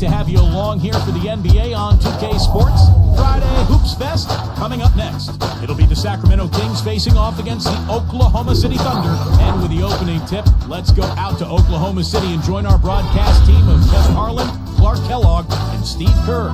to have you along here for the NBA on 2K Sports. Friday Hoops Fest coming up next. It'll be the Sacramento Kings facing off against the Oklahoma City Thunder. And with the opening tip, let's go out to Oklahoma City and join our broadcast team of Kevin Harlan, Clark Kellogg, and Steve Kerr.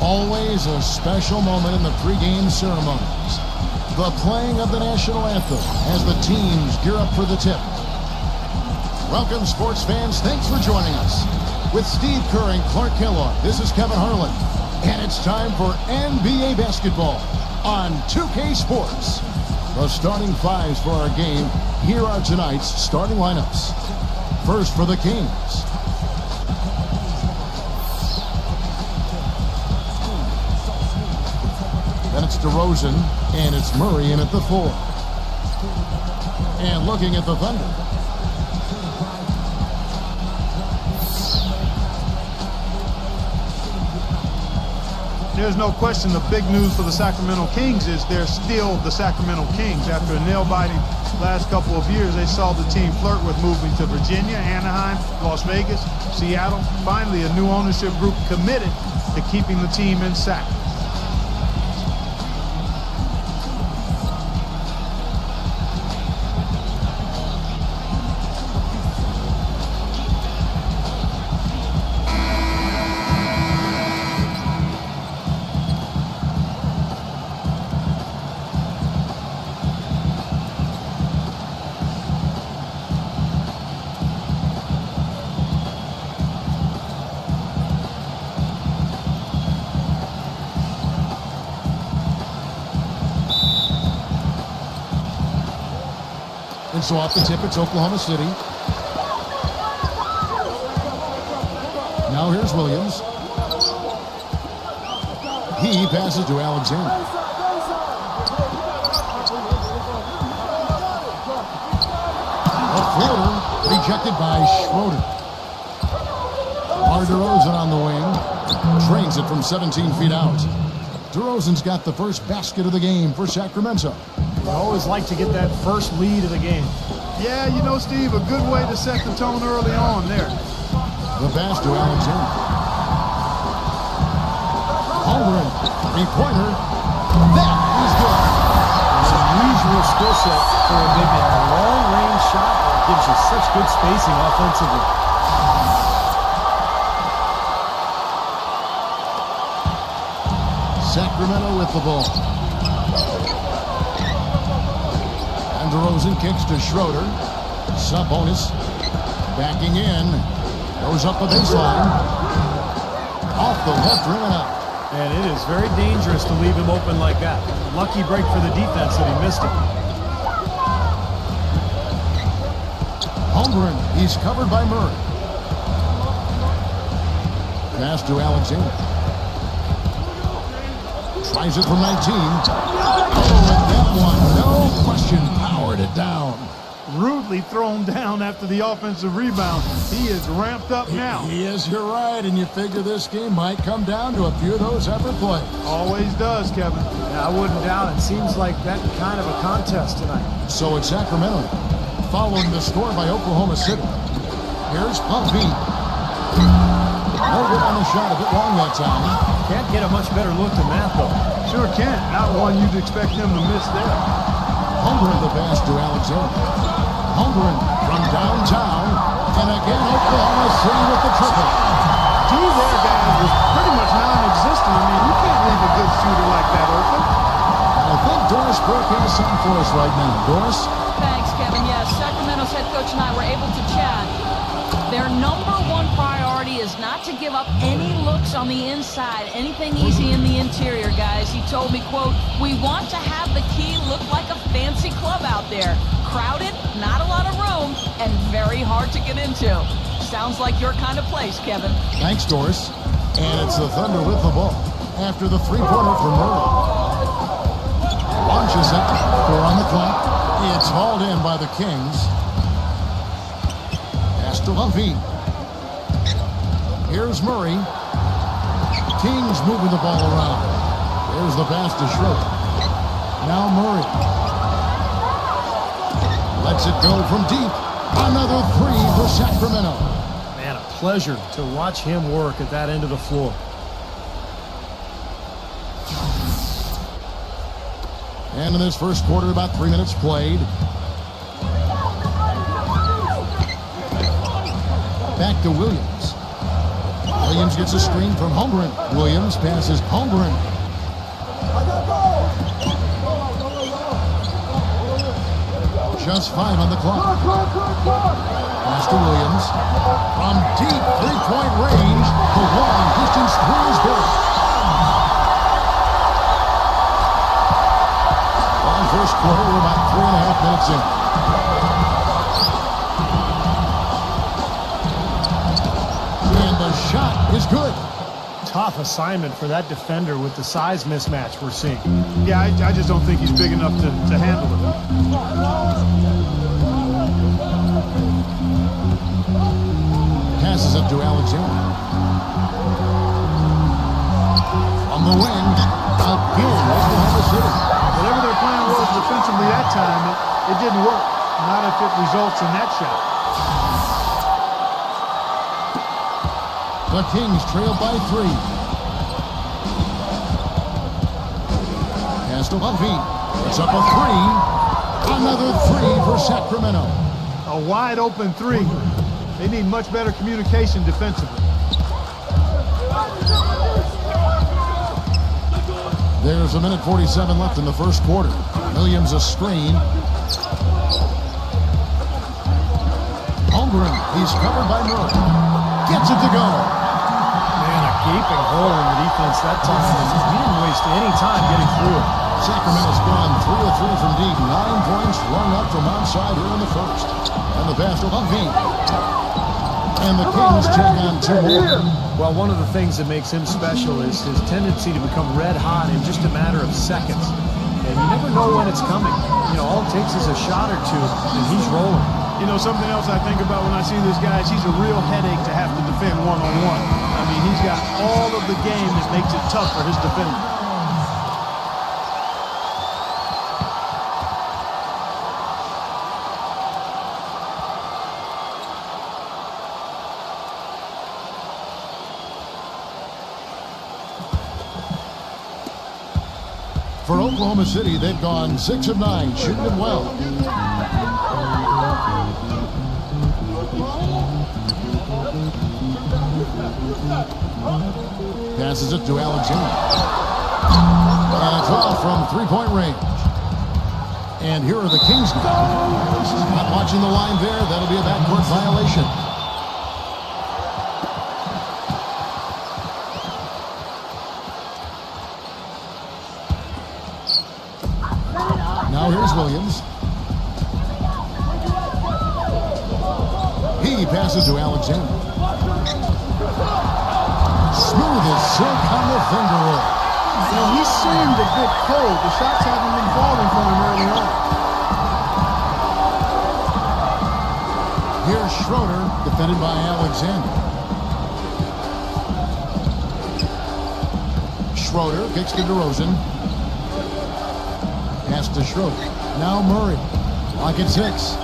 Always a special moment in the pregame ceremonies. The playing of the national anthem as the teams gear up for the tip. Welcome, sports fans. Thanks for joining us. With Steve Kerr and Clark Kellogg, this is Kevin Harlan. And it's time for NBA basketball on 2K Sports. The starting fives for our game. Here are tonight's starting lineups. First for the Kings. Then it's DeRozan, and it's Murray in at the 4. And looking at the Thunder. There's no question the big news for the Sacramento Kings is they're still the Sacramento Kings. After a nail-biting last couple of years, they saw the team flirt with moving to Virginia, Anaheim, Las Vegas, Seattle. Finally, a new ownership group committed to keeping the team in Sac. And so off the tip, it's Oklahoma City. Now here's Williams. He passes to Alexander. A floater rejected by Schroeder. DeRozan on the wing. Drains it from 17 feet out. DeRozan's got the first basket of the game for Sacramento. I always like to get that first lead of the game. Yeah, you know, Steve, a good way to set the tone early on there. The pass to Alexander. Holmgren, three-pointer. That is good. It's an unusual skill set for a big man. A long-range shot that gives you such good spacing offensively. Sacramento with the ball. And DeRozan kicks to Schroeder. Sabonis backing in. Goes up the baseline. Off the left rim and out. And it is very dangerous to leave him open like that. Lucky break for the defense that he missed it. Holmgren, he's covered by Murray. Pass to Alexander. Tries it from 19. Oh, and that one, no question, powered it down. Rudely thrown down after the offensive rebound. He is ramped up now. He is, you're right, and you figure this game might come down to a few of those effort plays. Always does, Kevin. Yeah, I wouldn't doubt it. Seems like that kind of a contest tonight. So it's Sacramento, following the score by Oklahoma City. Here's Pumpy. No good on the shot, a bit long that time. Can't get a much better look than that, though. Sure can't. Not one you'd expect him to miss there. Holmgren the pass to Alexander. Holmgren from downtown. And again, Oklahoma City with the triple. D there, guys, was pretty much non-existent. I mean, you can't leave a good shooter like that open. I think Doris Burke has something for us right now. Doris? Thanks, Kevin. Yes, Sacramento's head coach and I were able to chat. Their number one priority is not to give up any looks on the inside, anything easy in the interior, guys. He told me, quote, "We want to have the key look like a fancy club out there. Crowded, not a lot of room, and very hard to get into." Sounds like your kind of place, Kevin. Thanks, Doris. And it's the Thunder with the ball after the three-pointer from Murray. Launches it. 4 on the clock. It's hauled in by the Kings. Pass to Levine. Here's Murray. Kings moving the ball around. There's the pass to Schroeder. Now Murray. Lets it go from deep. Another 3 for Sacramento. Man, a pleasure to watch him work at that end of the floor. And in this first quarter, about 3 minutes played. Back to Williams. Williams gets a screen from Holmgren. Williams passes Holmgren. Just 5 on the clock. Pass to Williams. From deep three-point range, the long-distance 3 is good. First quarter, we're about 3.5 minutes in. And the shot is good. Tough assignment for that defender with the size mismatch we're seeing. Yeah, I just don't think he's big enough to handle it. Passes up to Alexander. On the wing, again, Oklahoma City. Whatever their plan was defensively that time, it didn't work. Not if it results in that shot. The Kings trail by 3. Pass to Levine. It's up a 3. Another 3 for Sacramento. A wide open 3. They need much better communication defensively. There's 1:47 left in the first quarter. Williams a screen. Holmgren, he's covered by Murray. Gets it to go. Man, a gaping hole in the defense that time. He didn't waste any time getting through it. Sacramento's gone 3 of 3 from deep. 9 points flung up from outside here in the first. And the pass to Levine. And the Kings take on 2 more. Well, one of the things that makes him special is his tendency to become red hot in just a matter of seconds. And you never know when it's coming. You know, all it takes is a shot or two, and he's rolling. You know, something else I think about when I see this guy is he's a real headache to have to defend one-on-one. I mean, he's got all of the game that makes it tough for his defender. For Oklahoma City, they've gone 6 of 9, shooting it well. Passes it to Alexander. And it's off from three-point range. And here are the Kings now. Not watching the line there. That'll be a backcourt violation. Now here's Williams. He passes to Alexander. Smooth as silk on the finger roll. You know, he seemed a bit cold. The shots haven't been falling for him early on. Here's Schroeder, defended by Alexander. Schroeder kicks to DeRozan. Pass to Schroeder. Now Murray. Clock at 6.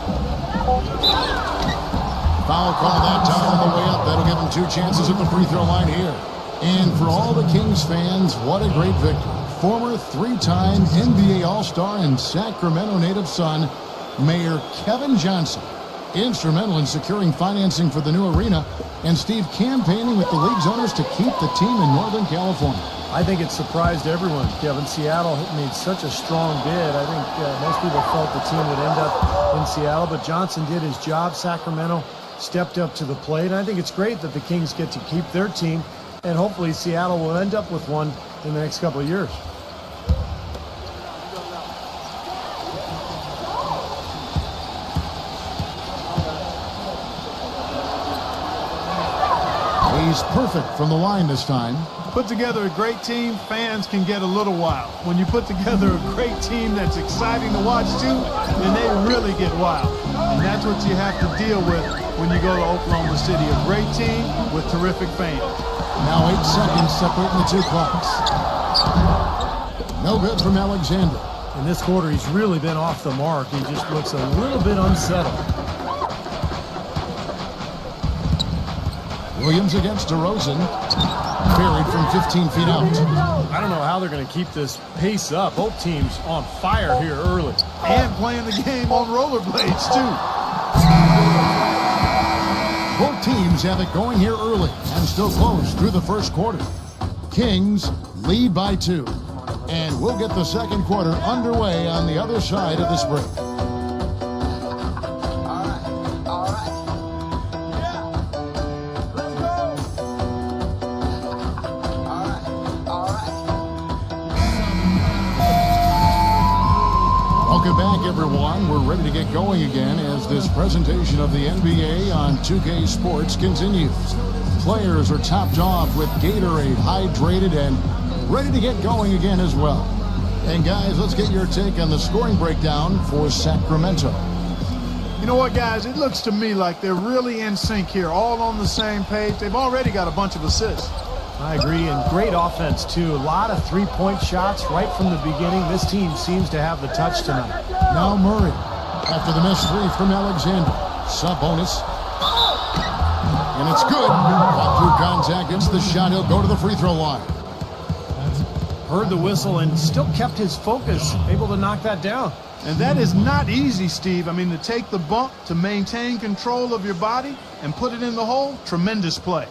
Foul call that time on the way up. That'll give him 2 chances at the free throw line here. And for all the Kings fans, what a great victory. Former 3-time NBA All-Star and Sacramento native son, Mayor Kevin Johnson, instrumental in securing financing for the new arena, and Steve campaigning with the league's owners to keep the team in Northern California. I think it surprised everyone, Kevin. Seattle made such a strong bid. I think most people felt the team would end up in Seattle, but Johnson did his job. Sacramento stepped up to the plate. And I think it's great that the Kings get to keep their team, and hopefully Seattle will end up with one in the next couple of years. He's perfect from the line this time. Put together a great team, fans can get a little wild. When you put together a great team that's exciting to watch too, then they really get wild. And that's what you have to deal with when you go to Oklahoma City. A great team with terrific fans. Now 8 seconds separating the two clocks. No good from Alexander. In this quarter, he's really been off the mark. He just looks a little bit unsettled. Williams against DeRozan. Buried from 15 feet out. I don't know how they're going to keep this pace up. Both teams on fire here early. And playing the game on rollerblades, too. Both teams have it going here early and still close through the first quarter. Kings lead by 2. And we'll get the second quarter underway on the other side of this break. Welcome back, everyone. We're ready to get going again as this presentation of the NBA on 2K Sports continues. Players are topped off with Gatorade, hydrated, and ready to get going again as well. And guys, let's get your take on the scoring breakdown for Sacramento. You know what, guys? It looks to me like they're really in sync here, all on the same page. They've already got a bunch of assists. I agree, and great offense, too. A lot of three-point shots right from the beginning. This team seems to have the touch tonight. Now Murray, after the missed 3 from Alexander. Sub-bonus. And it's good. Caught through contact, gets the shot. He'll go to the free throw line. Heard the whistle and still kept his focus, able to knock that down. And that is not easy, Steve. I mean, to take the bump, to maintain control of your body, and put it in the hole, tremendous play.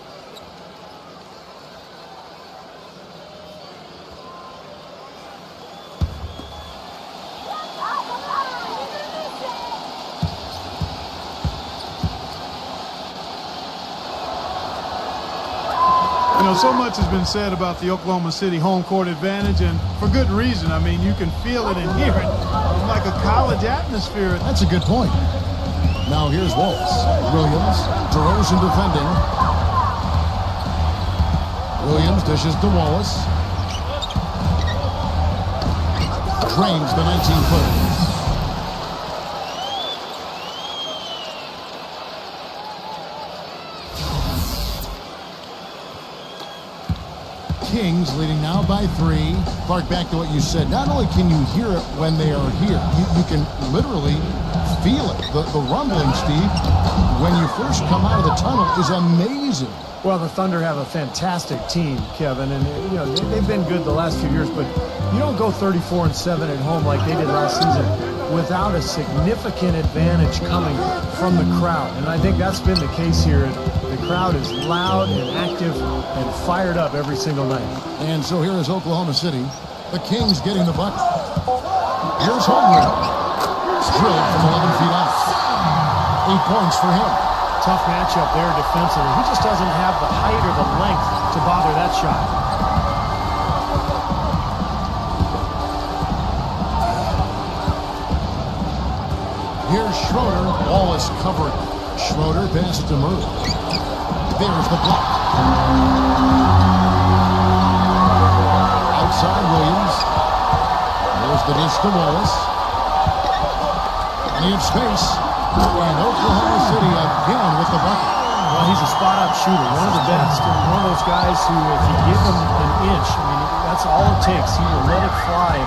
You know, so much has been said about the Oklahoma City home court advantage, and for good reason. I mean, you can feel it and hear it. It's like a college atmosphere. That's a good point. Now here's Wallace. Williams, DeRozan defending. Williams dishes to Wallace. Drains the 19-footer. Kings leading now by 3. Clark, back to what you said. Not only can you hear it when they are here, you can literally feel it. The rumbling, Steve, when you first come out of the tunnel is amazing. Well, the Thunder have a fantastic team, Kevin, and you know they've been good the last few years, but you don't go 34-7 at home like they did last season without a significant advantage coming from the crowd, and I think that's been the case here. The crowd is loud and active and fired up every single night. And so here is Oklahoma City. The Kings getting the bucket. Here's Holmgren. Drilled from 11 feet out. 8 points for him. Tough matchup there defensively. He just doesn't have the height or the length to bother that shot. Here's Schroeder. Wallace covering. Schroeder passes to Murray. There's the block. Outside Williams. There's the dish to Wallace. And he has space. And Oklahoma City again with the bucket. Well, he's a spot-up shooter, one of the best, and one of those guys who, if you give him an inch, I mean, that's all it takes. He will let it fly,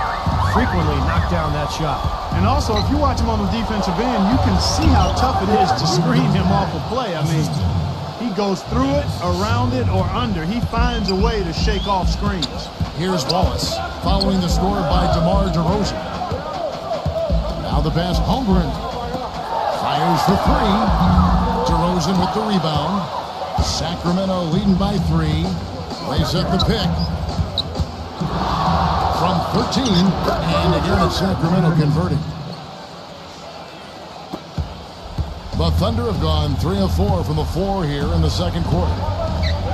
frequently knock down that shot. And also, if you watch him on the defensive end, you can see how tough it is to screen him off a play. I mean, he goes through it, around it, or under. He finds a way to shake off screens. Here's Wallace, following the score by DeMar DeRozan. Now the pass, Holmgren. Fires for 3. DeRozan with the rebound. Sacramento leading by 3. Lays up the pick. From 13. And again, it's Sacramento converting. The Thunder have gone 3 of 4 from the floor here in the second quarter.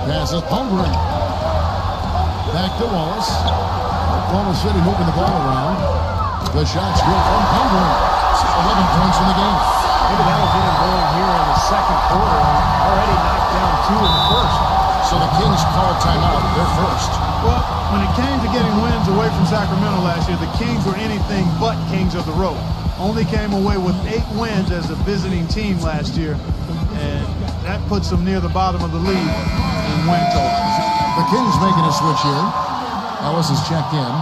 Passes Holmgren. Back to Wallace. Oklahoma City moving the ball around. The shot's good from Holmgren. 11 points in the game. Maybe that'll get him going here in the second quarter. Already knocked down 2 in the first. So the Kings call timeout. They're first. Well, when it came to getting wins away from Sacramento last year, the Kings were anything but kings of the road. Only came away with 8 wins as a visiting team last year, and that puts them near the bottom of the league in win totals. The Kings making a switch here. Ellis is checked in.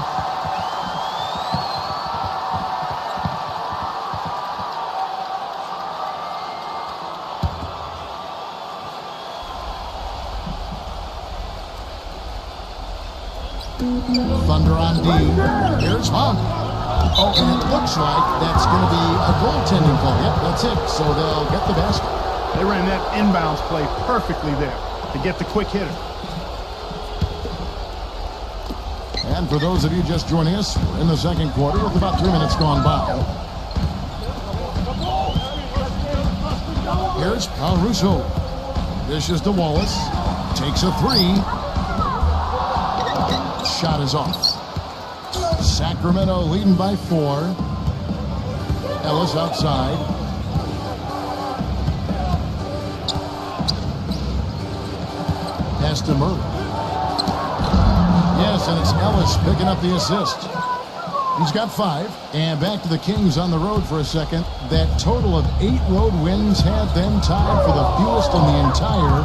Thunder on D. Here's Hunt. Oh, and it looks like that's going to be a goaltending call. Yep, that's it. So they'll get the basket. They ran that inbounds play perfectly there to get the quick hitter. And for those of you just joining us, we're in the second quarter with about 3 minutes gone by. Here's Caruso. Dishes to Wallace. Takes a 3. Shot is off. Sacramento leading by 4. Ellis outside. Pass to Murray. Yes, and it's Ellis picking up the assist. He's got 5. And back to the Kings on the road for a second. That total of 8 road wins had them tied for the fewest in the entire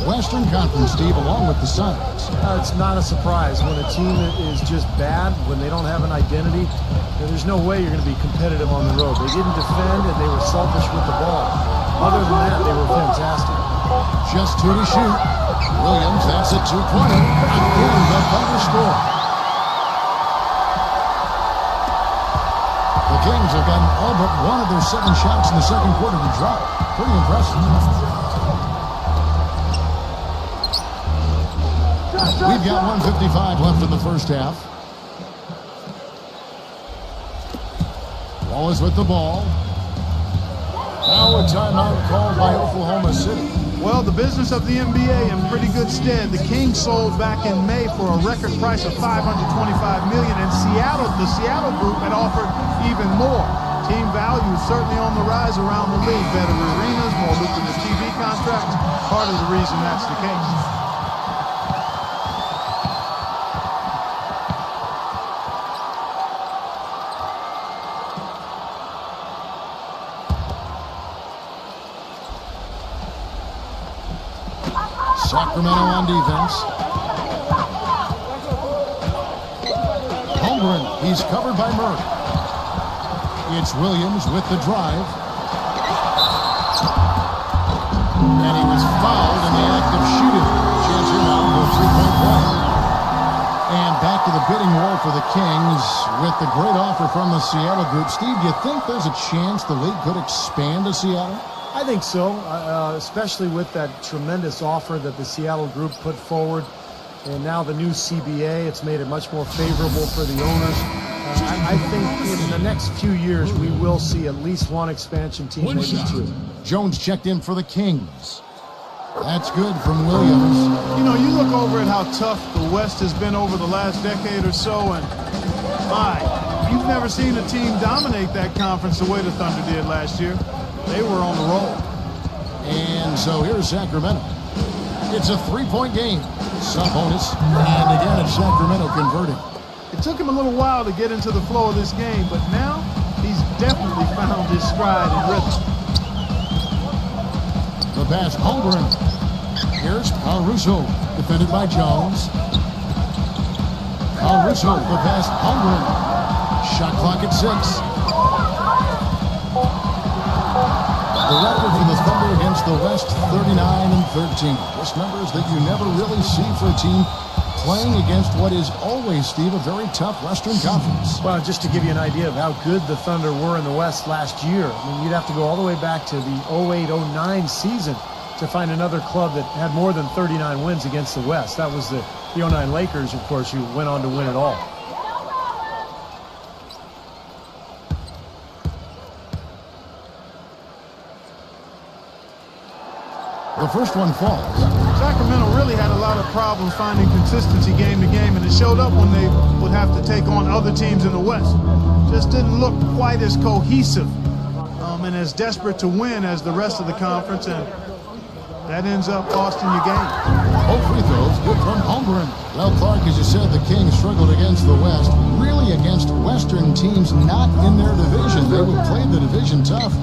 Western Conference, Steve, along with the Suns. It's not a surprise when a team is just bad, when they don't have an identity. There's no way you're going to be competitive on the road. They didn't defend, and they were selfish with the ball. Other than that, they were fantastic. Just 2 to shoot. Williams, that's a 2-pointer. Again, the Thunder score. The Kings have gotten all but one of their 7 shots in the second quarter to drop. Pretty impressive. We've got 1:55 left in the first half. Wallace with the ball. Now a timeout called by Oklahoma City. Well, the business of the NBA in pretty good stead. The Kings sold back in May for a record price of $525 million, and the Seattle group had offered even more. Team value is certainly on the rise around the league. Better arenas, more lucrative TV contracts. Part of the reason that's the case. Sacramento on defense. Holmgren, he's covered by Murray. It's Williams with the drive. And he was fouled in the act of shooting. Chance here now for a 3-point play. And back to the bidding war for the Kings with the great offer from the Seattle group. Steve, do you think there's a chance the league could expand to Seattle? I think so, especially with that tremendous offer that the Seattle group put forward. And now the new CBA, it's made it much more favorable for the owners. I think in the next few years, we will see at least one expansion team, maybe 2. Jones checked in for the Kings. That's good from Williams. You know, you look over at how tough the West has been over the last decade or so, and you've never seen a team dominate that conference the way the Thunder did last year. They were on the roll. And so here's Sacramento. It's a 3-point game. Some bonus. And again, it's Sacramento converting. It took him a little while to get into the flow of this game, but now he's definitely found his stride and rhythm. The pass, Holmgren. Here's Caruso, defended by Jones. Caruso, the pass, Holmgren. Shot clock at 6. The record for the Thunder against the West, 39-13. This numbers that you never really see for a team playing against what is always, Steve, a very tough Western Conference. Well, just to give you an idea of how good the Thunder were in the West last year, I mean, you'd have to go all the way back to the 08-09 season to find another club that had more than 39 wins against the West. That was the 09 Lakers, of course, who went on to win it all. The first one falls. Sacramento really had a lot of problems finding consistency game to game, and it showed up when they would have to take on other teams in the West. Just didn't look quite as cohesive and as desperate to win as the rest of the conference. And That ends up costing you game. Both free throws good from Holmgren. Well, Clark, as you said, the Kings struggled against the West, really against Western teams not in their division. They would play the division tough,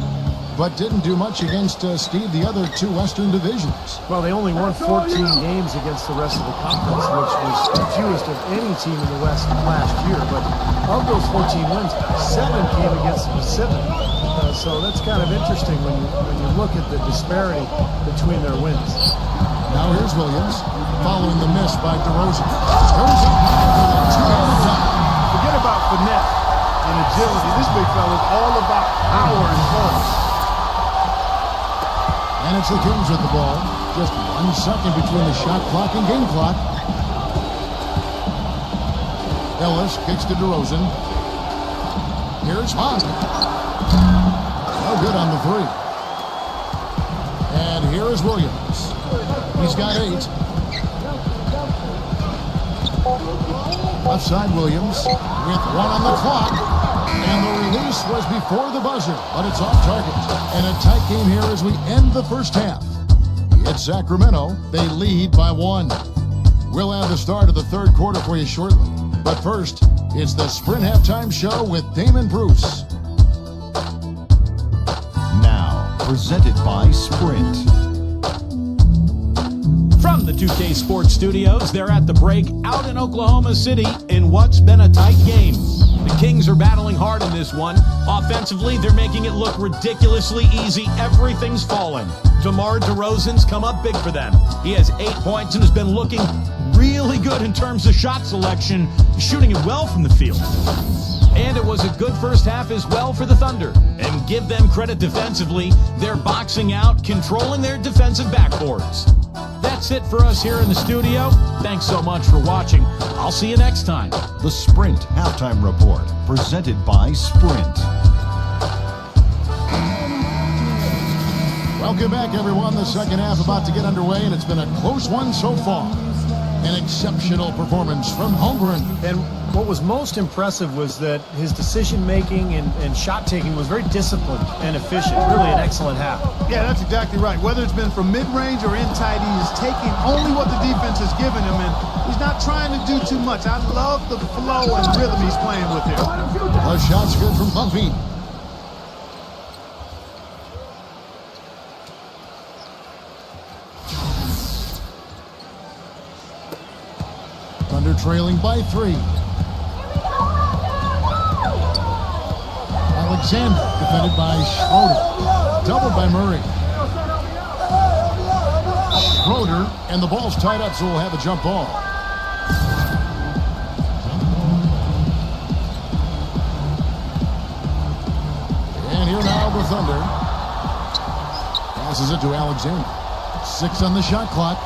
but didn't do much against, Steve, the other two Western divisions. Well, they only won 14 games against the rest of the conference, which was the fewest of any team in the West last year. But of those 14 wins, 7 came against the Pacific. So that's kind of interesting when you look at the disparity between their wins. Now here's Williams, following the miss by DeRozan. Turns it back with a two-handed dunk. Forget about finesse and agility. This big fella is all about power and force. And it's the Kings with the ball. Just 1 second between the shot clock and game clock. Ellis kicks to DeRozan. Here's Hahn. No good on the three. And here is Williams. He's got 8. Left side Williams with 1 on the clock. And the release was before the buzzer, but it's off target. And a tight game here as we end the first half. It's Sacramento. They lead by 1. We'll have the start of the third quarter for you shortly. But first, it's the Sprint Halftime Show with Damon Bruce. Now, presented by Sprint. From the 2K Sports Studios, they're at the break out in Oklahoma City in what's been a tight game. The Kings are battling hard in this one. Offensively, they're making it look ridiculously easy. Everything's falling. DeMar DeRozan's come up big for them. He has 8 points and has been looking really good in terms of shot selection, shooting it well from the field. And it was a good first half as well for the Thunder. And give them credit defensively. They're boxing out, controlling their defensive backboards. That's it for us here in the studio. Thanks so much for watching. I'll see you next time. The Sprint Halftime Report, presented by Sprint. Welcome back, everyone. The second half about to get underway, and it's been a close one so far. An exceptional performance from Holmgren. And what was most impressive was that his decision-making and shot-taking was very disciplined and efficient. Really an excellent half. Yeah, that's exactly right. Whether it's been from mid-range or in tight, he is taking only what the defense has given him, and he's not trying to do too much. I love the flow and rhythm he's playing with here. The shot's good from Buffy. Thunder trailing by 3. Alexander defended by Schroeder. Doubled by Murray. Schroeder, and the ball's tied up, so we'll have a jump ball. And here now the Thunder. Passes it to Alexander. 6 on the shot clock.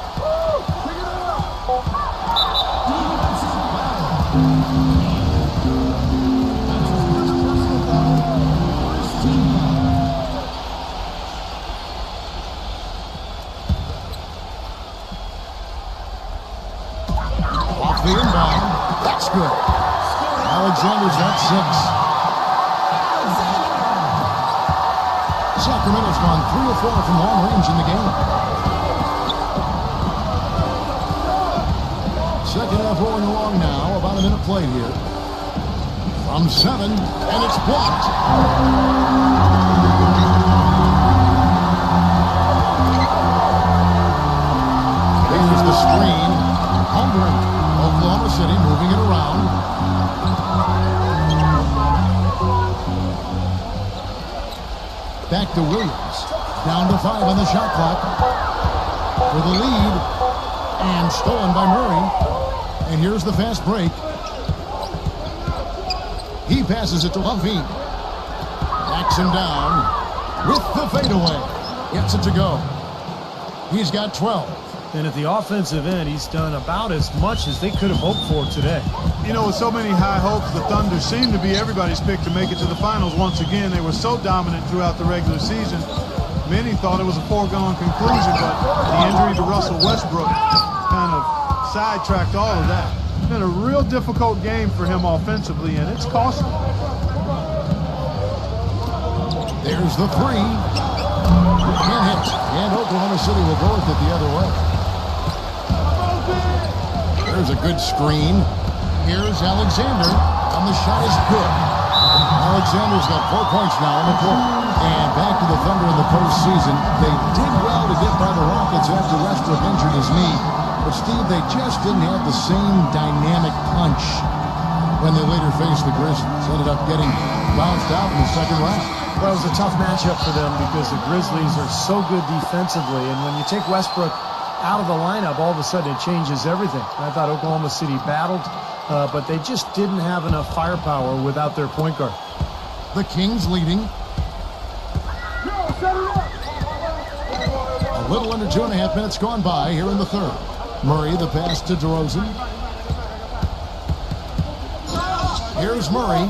Off the inbound. That's good. Alexander's got 6. Sacramento's gone 3 of 4 from long range in the game. Second half rolling along now. About a minute played here. From 7, and it's blocked. Here's the screen. Holmgren, Oklahoma City, moving it around. Back to Williams. Down to 5 on the shot clock. For the lead. And stolen by Murray. And here's the fast break. He passes it to Levine. Backs him down with the fadeaway. Gets it to go. He's got 12. And at the offensive end, he's done about as much as they could have hoped for today. You know, with so many high hopes, the Thunder seem to be everybody's pick to make it to the finals once again. They were so dominant throughout the regular season. Many thought it was a foregone conclusion, but the injury to Russell Westbrook kind of sidetracked all of that. It's been a real difficult game for him offensively, and it's costly. There's the 3. Can't hit. And Oklahoma City will go with it the other way. There's a good screen. Here's Alexander, and the shot is good. Alexander's got 4 points now in the quarter. And back to the Thunder in the postseason. They did well to get by the Rockets after Westbrook injured his knee. But, Steve, they just didn't have the same dynamic punch when they later faced the Grizzlies. Ended up getting bounced out in the second round. Well, it was a tough matchup for them because the Grizzlies are so good defensively. And when you take Westbrook out of the lineup, all of a sudden it changes everything. I thought Oklahoma City battled, but they just didn't have enough firepower without their point guard. The Kings leading. A little under 2.5 minutes gone by here in the third. Murray, the pass to DeRozan. Here's Murray.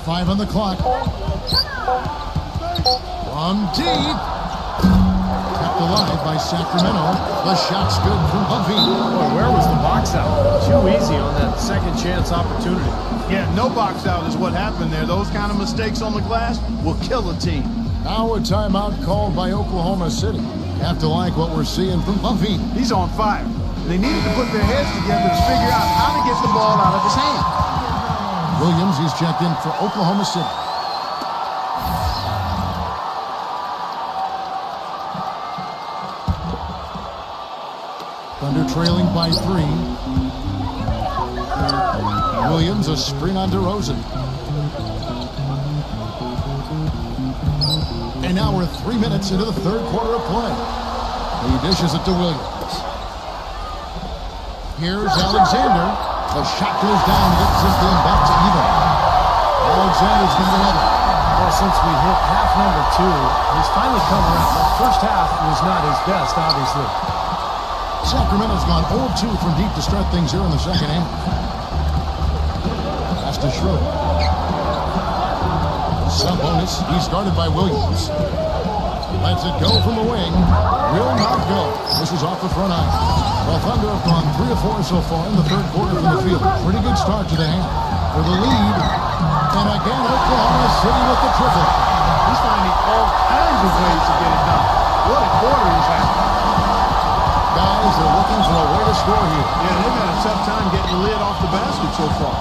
5 on the clock. From deep. Kept alive by Sacramento. The shot's good from Levine. Boy, where was the box out? Too easy on that second chance opportunity. Yeah, no box out is what happened there. Those kind of mistakes on the glass will kill a team. Now a timeout called by Oklahoma City. Have to like what we're seeing from Levine. He's on fire. They needed to put their heads together to figure out how to get the ball out of his hand. Williams, he's checked in for Oklahoma City. Thunder trailing by 3. Williams, a screen on DeRozan. And now we're 3 minutes into the third quarter of play. He dishes it to Williams. Here's Alexander. The shot goes down, gets this game back to even. Alexander's number 11. Well, since we hit half number 2, he's finally come around. The first half was not his best, obviously. Sacramento's gone 0-2 from deep to start things here in the second half. Pass to Schroeder. Sub-bonus. He's guarded by Williams. Lets it go from the wing. Will not go. This is off the front eye. The Thunder have gone 3 of 4 so far in the third quarter from the field. Pretty good start to the half. For the lead. And again, Oklahoma City with the triple. He's finding all kinds of ways to get it done. What a quarter he's having. Guys are looking for a way to score here. Yeah, they've had a tough time getting the lid off the basket so far.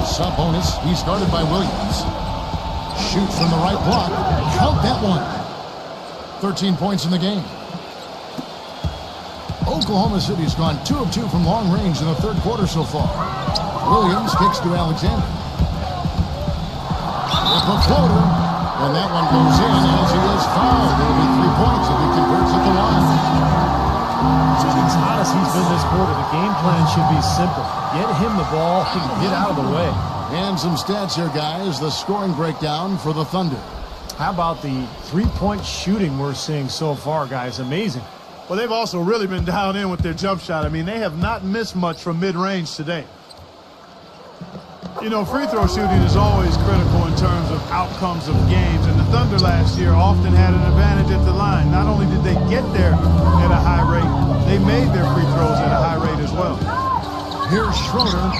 Sub-bonus. He's guarded by Williams. Shoots from the right block. Count that one. 13 points in the game. Oklahoma City's gone 2 of 2 from long range in the third quarter so far. Williams kicks to Alexander. With the floater. And that one goes in as he is fouled. It'll be 3 points if he converts at the line. As hot as he's been this quarter, the game plan should be simple. Get him the ball and get out of the way. And some stats here, guys. The scoring breakdown for the Thunder. How about the three-point shooting we're seeing so far, guys? Amazing. Well, they've also really been dialed in with their jump shot. I mean, they have not missed much from mid-range today. You know, free throw shooting is always critical in terms of outcomes of games, and the Thunder last year often had an advantage at the line. Not only did they get there at a high rate, they made their free throws at a high rate as well. Here's Schroeder.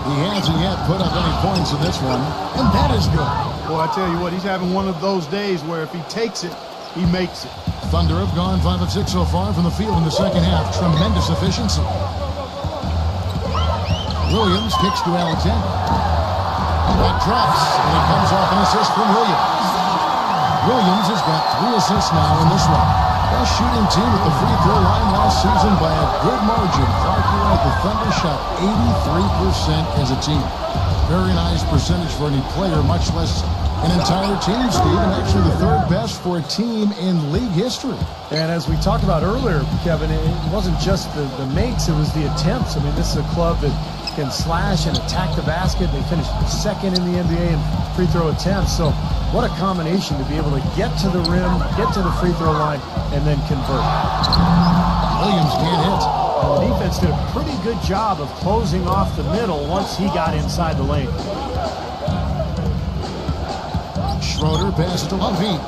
He hasn't yet put up any points in this one, and that is good. Boy, I tell you what, he's having one of those days where if he takes it, he makes it. Thunder have gone 5 of 6 so far from the field in the second half. Tremendous efficiency. Williams kicks to Alexander. That drops, and it comes off an assist from Williams. Williams has got 3 assists now in this one. Best shooting team at the free throw line last season by a good margin. Farkey right, the Thunder shot 83% as a team. Very nice percentage for any player, much less an entire team, Steve, and actually the third best for a team in league history. And as we talked about earlier, Kevin, it wasn't just the makes, it was the attempts. I mean, this is a club that can slash and attack the basket. They finished second in the NBA in free throw attempts. So what a combination to be able to get to the rim, get to the free throw line, and then convert. Williams can't hit. And the defense did a pretty good job of closing off the middle once he got inside the lane. Schroeder passes to Levine.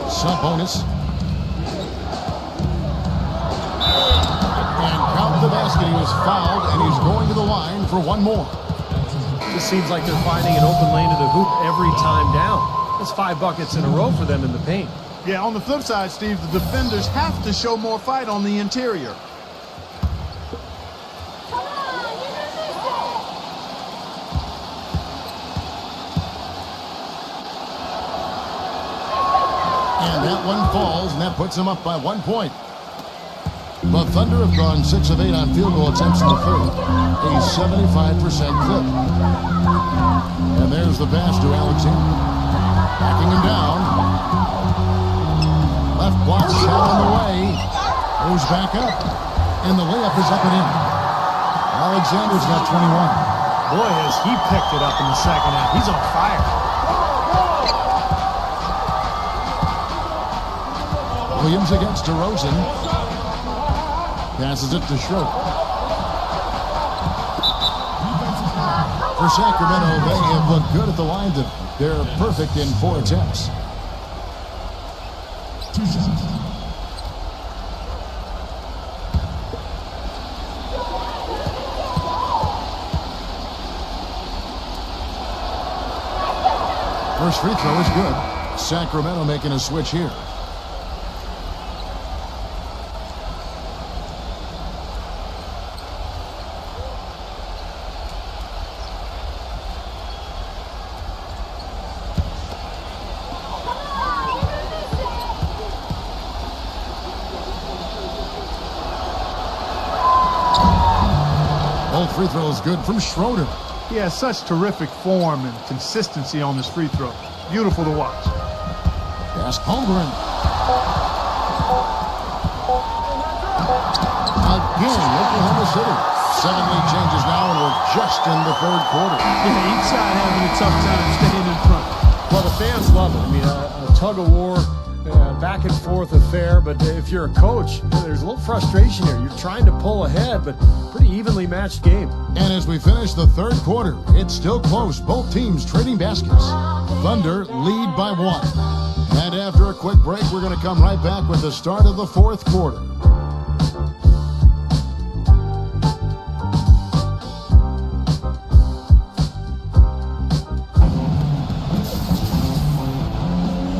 Sub-bonus. And count the basket. He was fouled, and he's going to the line for one more. Just seems like they're finding an open lane to the hoop every time down. That's 5 buckets in a row for them in the paint. Yeah, on the flip side, Steve, the defenders have to show more fight on the interior. And that one falls, and that puts them up by 1 point. The Thunder have gone 6 of 8 on field goal attempts in the third, a 75% clip. And there's the pass to Alexander. Backing him down. Left block shot on the way. Goes back up. And the layup is up and in. Alexander's got 21. Boy, has he picked it up in the second half. He's on fire. Williams against DeRozan. Passes it to Schroeder. For Sacramento, they have looked good at the line. They're perfect in 4 attempts. First free throw is good. Sacramento making a switch here. Free throw is good from Schroeder. He has such terrific form and consistency on his free throw. Beautiful to watch. Pass Holmgren. Again, Oklahoma City. 7 lead changes now, and we're just in the third quarter. Yeah, each side having a tough time staying in front. Well, the fans love it. I mean, a tug-of-war, back and forth affair. But if you're a coach, there's a little frustration here. You're trying to pull ahead, but pretty evenly matched game. And as we finish the third quarter, it's still close. Both teams trading baskets. Thunder lead by 1. And after a quick break, we're going to come right back with the start of the fourth quarter.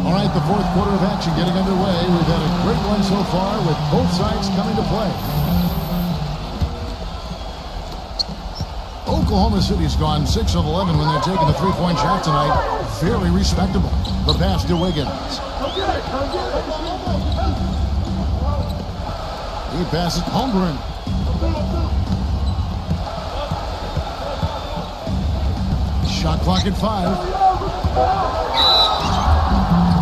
All right, the fourth quarter of action getting underway. We've had a great one so far with both sides coming to play. Oklahoma City's gone 6 of 11 when they're taking the three-point shot tonight. Very respectable. The pass to Wiggins. He passes Holmgren. Shot clock at 5.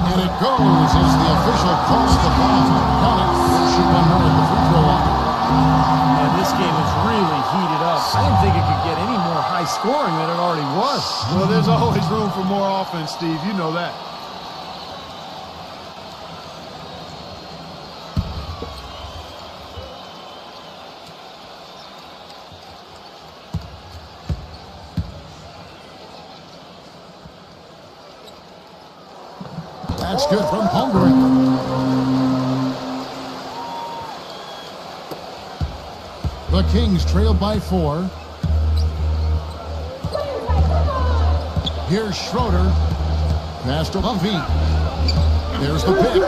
And it goes as the official calls the foul. Count it. They'll shoot one more at the free throw line. And this game is really heated up. I didn't think it could get any more high scoring than it already was. Well, there's always room for more offense, Steve. You know that. That's good from Holmgren. The Kings trail by 4. Here's Schroeder. Pass to Levine. There's the pick.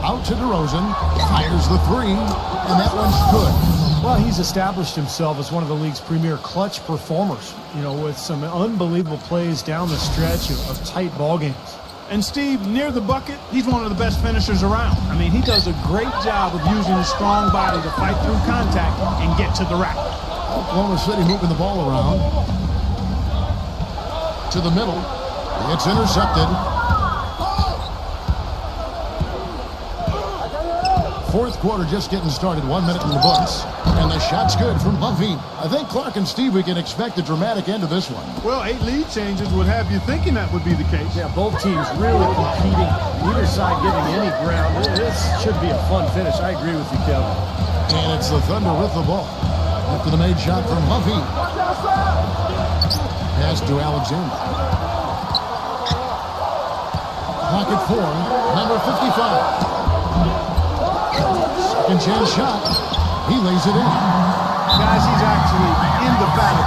Out to DeRozan. Fires the 3. And that one's good. Well, he's established himself as one of the league's premier clutch performers, you know, with some unbelievable plays down the stretch of tight ball games. And Steve, near the bucket, he's one of the best finishers around. I mean, he does a great job of using his strong body to fight through contact and get to the rack. Oklahoma City moving the ball around. To the middle. It's intercepted. Fourth quarter just getting started. 1 minute in the books. And the shot's good from Levine. I think, Clark and Steve, we can expect a dramatic end to this one. Well, 8 lead changes would have you thinking that would be the case. Yeah, both teams really competing. Neither side giving any ground. This should be a fun finish. I agree with you, Kevin. And it's the Thunder with the ball. After the made shot from Levine. Pass to Alexander. Pocket 4, number 55. Second chance shot. He lays it in. Guys, he's actually in the back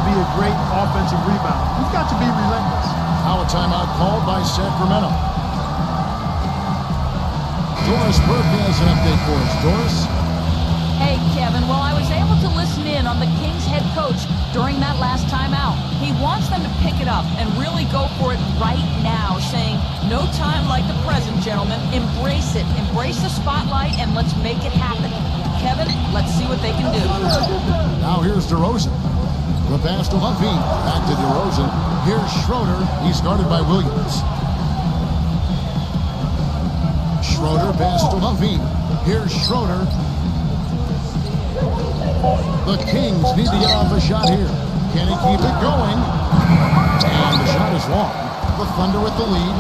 be a great offensive rebounder. He's got to be relentless. Now a timeout called by Sacramento. Doris Burke has an update for us. Doris? Hey, Kevin, well, I was able to listen in on the Kings head coach during that last timeout. He wants them to pick it up and really go for it right now, saying, no time like the present, gentlemen. Embrace it. Embrace the spotlight, and let's make it happen. Kevin, let's see what they can do. Now here's DeRozan. The pass to Levine. Back to DeRozan. Here's Schroeder. He's guarded by Williams. Schroeder pass to Levine. Here's Schroeder. The Kings need to get off a shot here. Can he keep it going? And the shot is long. The Thunder with the lead.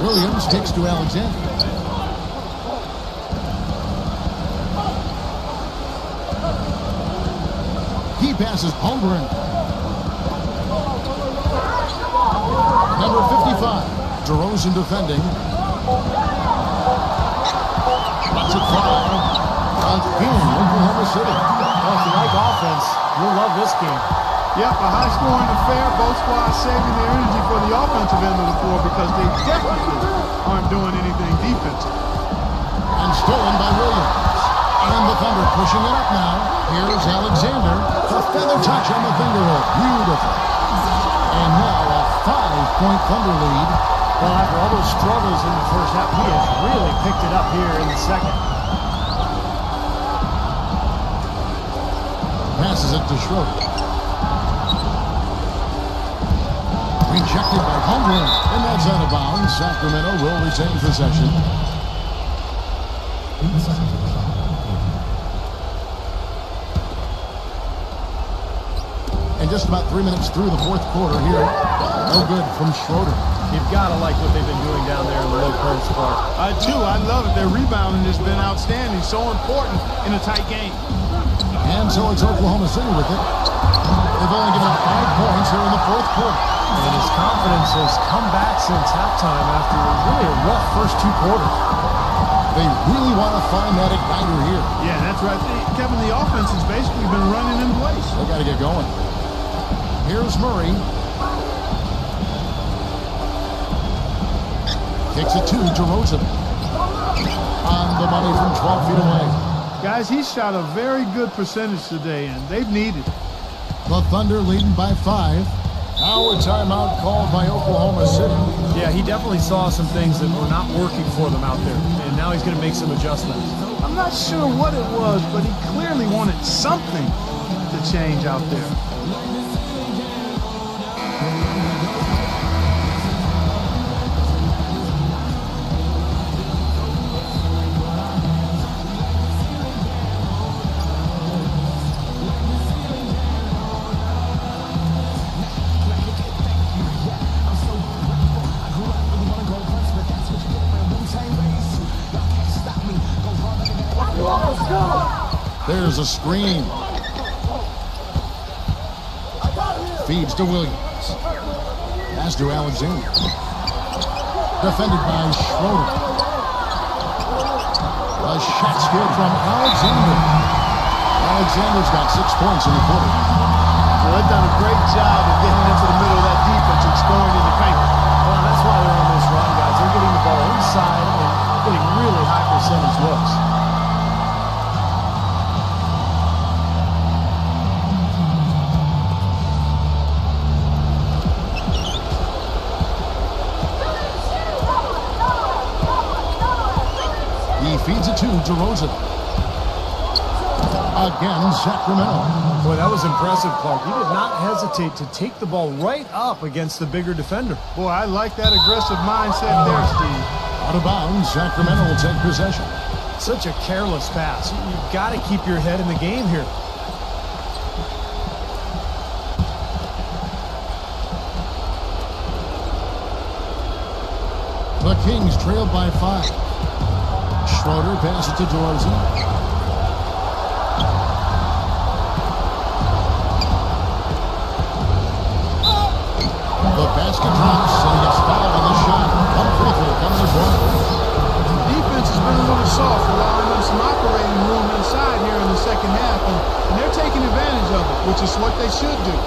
Williams takes to Alexander. He passes Holmgren. Number 55. DeRozan defending. Let's it fly. Again, Oklahoma City. Well, if you like offense, you'll love this game. Yep, a high-scoring affair. Both squads saving their energy for the offensive end of the floor because they definitely aren't doing anything defensive. And stolen by Williams. And the Thunder pushing it up now. Here's Alexander. A feather touch on the finger roll. Beautiful. And now a 5-point Thunder lead. Well, after all those struggles in the first half, he has really picked it up here in the second. Passes it to Schroeder. Rejected by Holmgren. And that's out of bounds. Sacramento will retain possession. And just about 3 minutes through the fourth quarter here. No good from Schroeder. You've got to like what they've been doing down there in the low post part. I do. I love it. Their rebounding has been outstanding. So important in a tight game. And so it's Oklahoma City with it. They've only given up 5 points here in the fourth quarter. And his confidence has come back since halftime after really a rough first 2 quarters. They really want to find that igniter here. Yeah, that's right. Kevin, the offense has basically been running in place. They got to get going. Here's Murray. Kicks it to DeRozan. On the money from 12 feet away. Guys, he shot a very good percentage today, and they've needed it. The Thunder leading by 5. Now a timeout called by Oklahoma City. Yeah, he definitely saw some things that were not working for them out there. And now he's going to make some adjustments. I'm not sure what it was, but he clearly wanted something to change out there. There's a screen. Feeds to Williams. Pass to Alexander. Defended by Schroeder. A shot's good from Alexander. Alexander's got 6 points in the quarter. Well, they've done a great job of getting into the middle of that defense and scoring in the paint. Well, that's why they're on this run, guys. They're getting the ball inside and getting really high percentage looks. Feeds it to DeRozan. Again, Sacramento. Boy, that was impressive, Clark. He did not hesitate to take the ball right up against the bigger defender. Boy, I like that aggressive mindset there, Steve. Out of bounds, Sacramento will take possession. Such a careless pass. You've got to keep your head in the game here. The Kings trailed by 5. Schroeder passes to DeRozan. The basket drops and he gets fouled on the shot. One free throw coming as well. Defense has been a little soft, allowing them some operating room inside here in the second half, and they're taking advantage of it. which is what they should do.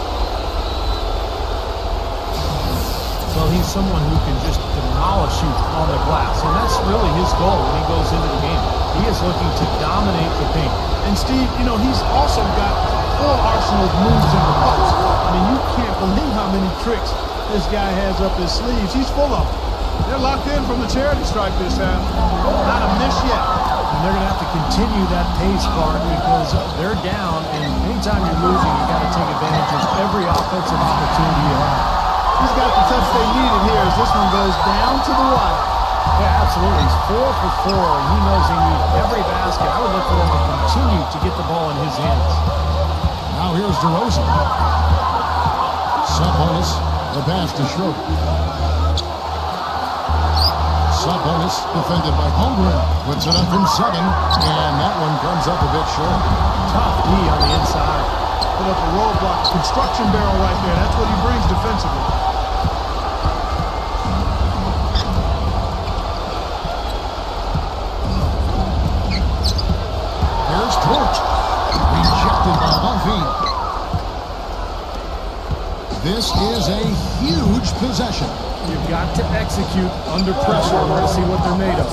Well, he's someone who can just demolish you on the glass, and that's really his goal when he goes into the game. He is looking to dominate the paint. And Steve, you know, he's also got a full arsenal of moves in the post. I mean, you can't believe how many tricks this guy has up his sleeves. He's full of them. They're locked in from the charity stripe this half. Not a miss yet. And they're going to have to continue that pace, Bart, because they're down, and anytime you're losing, you got to take advantage of every offensive opportunity you have. He's got the touch they needed here as this one goes down to the wire. Yeah, absolutely. He's 4 for 4, and he knows they need every basket. I would look for them to continue to get the ball in his hands. Now here's DeRozan. Sabonis, the pass to Schroeder. Sabonis defended by Holmgren. Puts it up from 7, and that one comes up a bit short. Tough D on the inside. Put up a roadblock, construction barrel right there. That's what he brings defensively. Here's Tort. Rejected by Humphrey. This is a huge possession. You've got to execute under pressure. We're going to see what they're made of.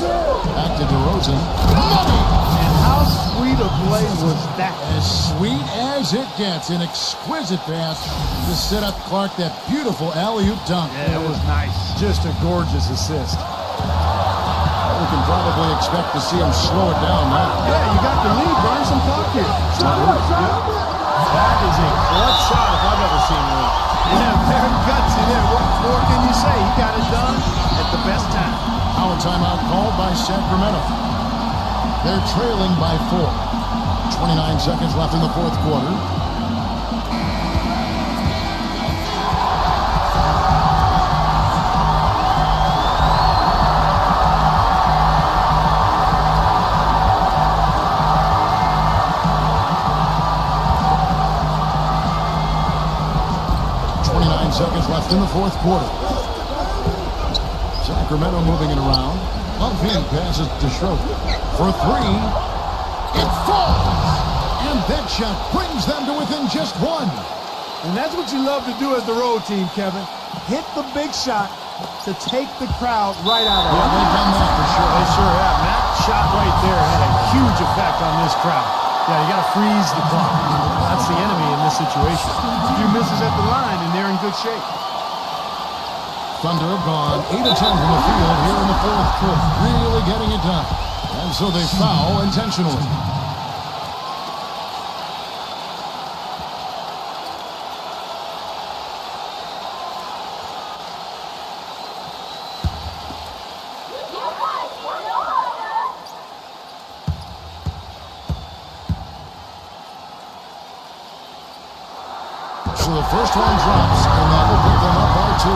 Back to DeRozan. Money! And how sweet a play was that? As sweet as it gets. An exquisite pass to set up Clark that beautiful alley-oop dunk. Yeah, it was nice. Just a gorgeous assist. We can probably expect to see him slow it down now. Yeah, you got the lead. Burn some clock here. That is a clutch shot if I've ever seen one. Yeah, very gutsy there. What more can you say? He got it done at the best time. Power timeout called by Sacramento. They're trailing by 4. 29 seconds left in the fourth quarter. Seconds left in the fourth quarter. Sacramento moving it around. Levine passes to Schroeder. For 3. It falls! And that shot brings them to within just 1. And that's what you love to do as the road team, Kevin. Hit the big shot to take the crowd right out of it. Yeah, they've done that for sure. They sure have. That shot right there had a huge effect on this crowd. Yeah, you got to freeze the clock. That's the enemy in this situation. A few misses at the line, and they're in good shape. Thunder have gone 8 of 10 from the field here in the fourth quarter. Really getting it done. And so they foul intentionally. So the first one drops, and that will put them up by 2.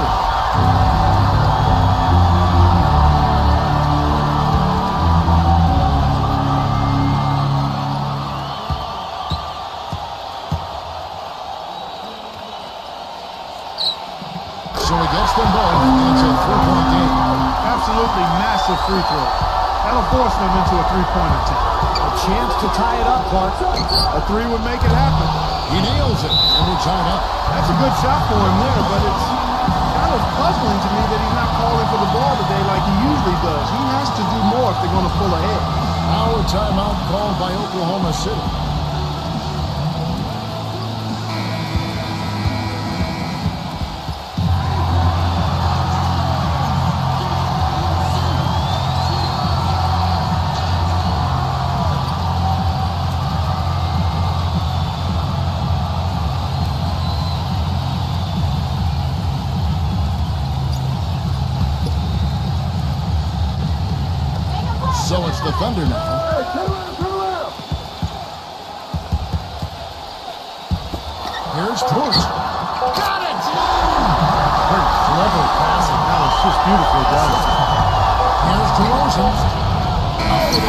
So he gets them both. It's a 3-point game. Absolutely massive free throw. That'll force them into a three-point attempt. A chance to tie it up, Clark. A 3 would make it happen. He nails it, and we're tied up. That's a good shot for him there, but it's kind of puzzling to me that he's not calling for the ball today like he usually does. He has to do more if they're going to pull ahead. Our timeout called by Oklahoma City. So it's the Thunder now. Here's Tort. Got it! Very clever passing. That was just beautifully done. Here's DeRozan. Oh, they